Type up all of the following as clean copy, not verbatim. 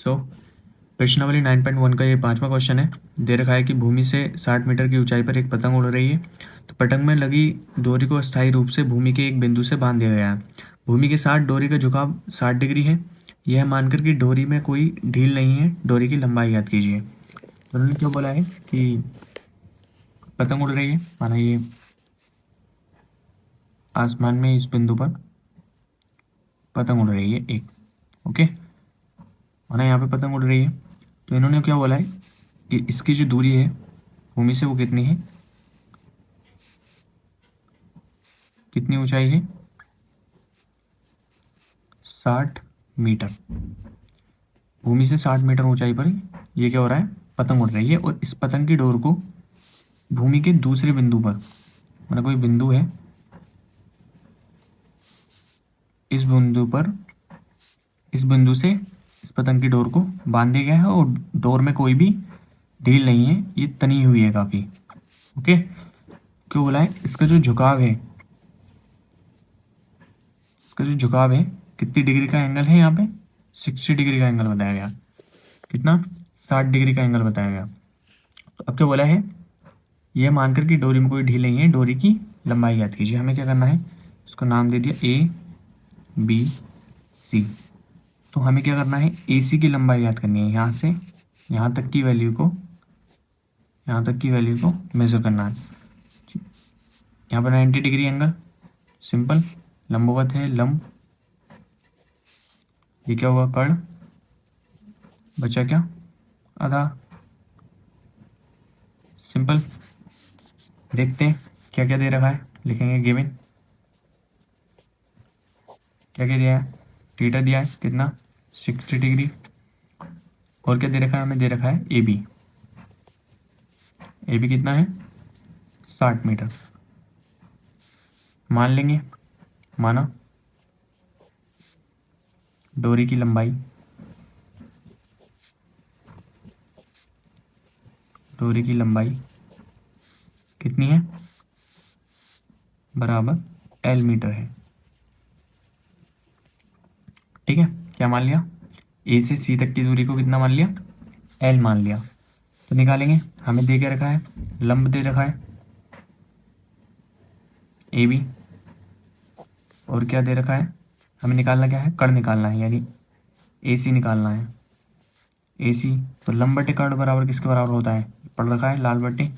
सो प्रश्नावली 9.1 का ये 5वां क्वेश्चन है। दे रखा है कि भूमि से 60 मीटर की ऊंचाई पर एक पतंग उड़ रही है। तो पतंग में लगी डोरी को अस्थायी रूप से भूमि के एक बिंदु से बांध दिया गया है। भूमि के साथ डोरी का झुकाव 60 डिग्री है। यह मानकर कि डोरी में कोई ढील नहीं है, डोरी की लंबाई ज्ञात कीजिए। तो उन्होंने क्यों बोला है कि पतंग उड़ रही है, माना ये आसमान में इस बिंदु पर पतंग उड़ रही है एक, ओके, माना यहाँ पे पतंग उड़ रही है। तो इन्होंने क्या बोला है कि इसकी जो दूरी है भूमि से वो कितनी है, कितनी ऊंचाई है, 60 मीटर। भूमि से 60 मीटर ऊंचाई पर ये क्या हो रहा है, पतंग उड़ रही है। और इस पतंग की डोर को भूमि के दूसरे बिंदु पर, मतलब कोई बिंदु है, इस बिंदु पर, इस बिंदु से इस पतंग की डोर को बांध दिया गया है और डोर में कोई भी ढील नहीं है, ये तनी हुई है काफ़ी, ओके। क्यों बोला है, इसका जो झुकाव है, इसका जो झुकाव है कितनी डिग्री का एंगल है यहाँ पे, 60 डिग्री का एंगल बताया गया। कितना, 60 डिग्री का एंगल बताया गया। तो अब क्या बोला है, यह मानकर कि डोरी में कोई ढील नहीं है, डोरी की लंबाई ज्ञात कीजिए। हमें क्या करना है, इसको नाम दे दिया ए बी सी। तो हमें क्या करना है, ए सी की लंबाई ज्ञात करनी है। यहाँ से यहाँ तक की वैल्यू को, यहाँ तक की वैल्यू को मेजर करना है। यहाँ पर 90 डिग्री एंगल, सिंपल, लंबवत है लंब, ये क्या हुआ कर्ण, बचा क्या आधा, सिंपल। देखते हैं क्या क्या दे रखा है, लिखेंगे गिवन, क्या क्या दिया है, थीटा दिया है कितना, 60 डिग्री। और क्या दे रखा है, हमें दे रखा है ए बी, ए बी कितना है, 60 मीटर। मान लेंगे, माना डोरी की लंबाई, डोरी की लंबाई कितनी है, बराबर एल मीटर है। ठीक है, क्या मान लिया, ए से सी तक की दूरी को कितना मान लिया, एल मान लिया। तो निकालेंगे, हमें दे के रखा है, लंब दे रखा है ए बी, और क्या दे रखा है, हमें निकालना क्या है, कर्ण निकालना है, यानी ए सी निकालना है। ए सी तो लंब बटे कर्ण बराबर किसके बराबर होता है, पढ़ रखा है, लाल बटे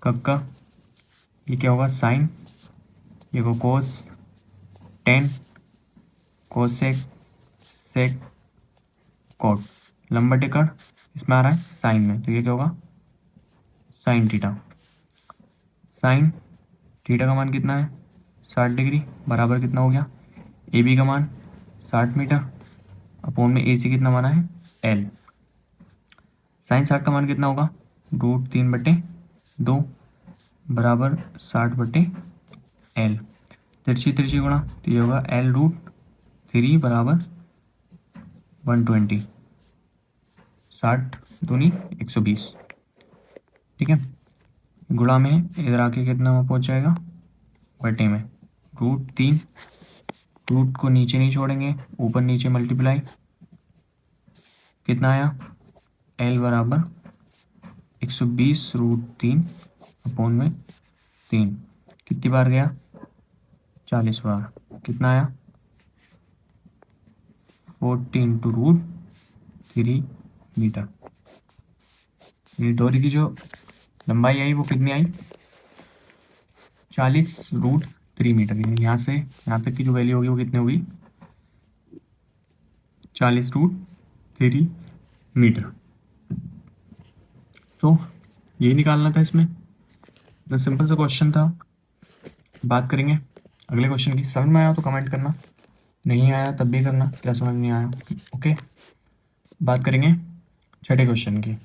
कक्का, ये क्या होगा साइन, ये को कोस, टेन, कोसेक, सेक, कोट, लंब बटे कर्ण इसमें आ रहा है साइन में, तो ये क्या होगा साइन थीटा। साइन थीटा का मान कितना है, 60 डिग्री, बराबर कितना हो गया, ए बी का मान 60 मीटर, अपोन में ए सी कितना माना है एल। साइन 60 का मान कितना होगा, √3/2 बराबर 60/एल। तिरछी तिरछी गुणा, तो ये होगा L√3 बराबर 120, 60 दूनी 120। ठीक है, गुणा में इधर आके कितना पहुंच जाएगा, बटे में √3, रूट को नीचे नहीं छोड़ेंगे, ऊपर नीचे मल्टीप्लाई, कितना आया, L बराबर 120√3 अपोन में 3, कितनी बार गया, 40 बार, कितना आया 14 × √3 मीटर। ये डोरी की जो लंबाई आई वो कितनी आई, 40√3 मीटर। यानी यहाँ से यहाँ तक की जो वैल्यू होगी वो कितनी होगी, 40√3 मीटर। तो यही निकालना था इसमें, तो सिंपल सा क्वेश्चन था। बात करेंगे अगले क्वेश्चन की। समझ में आया तो कमेंट करना, नहीं आया तब भी करना, क्या समझ नहीं आया, ओके। बात करेंगे छठे क्वेश्चन की।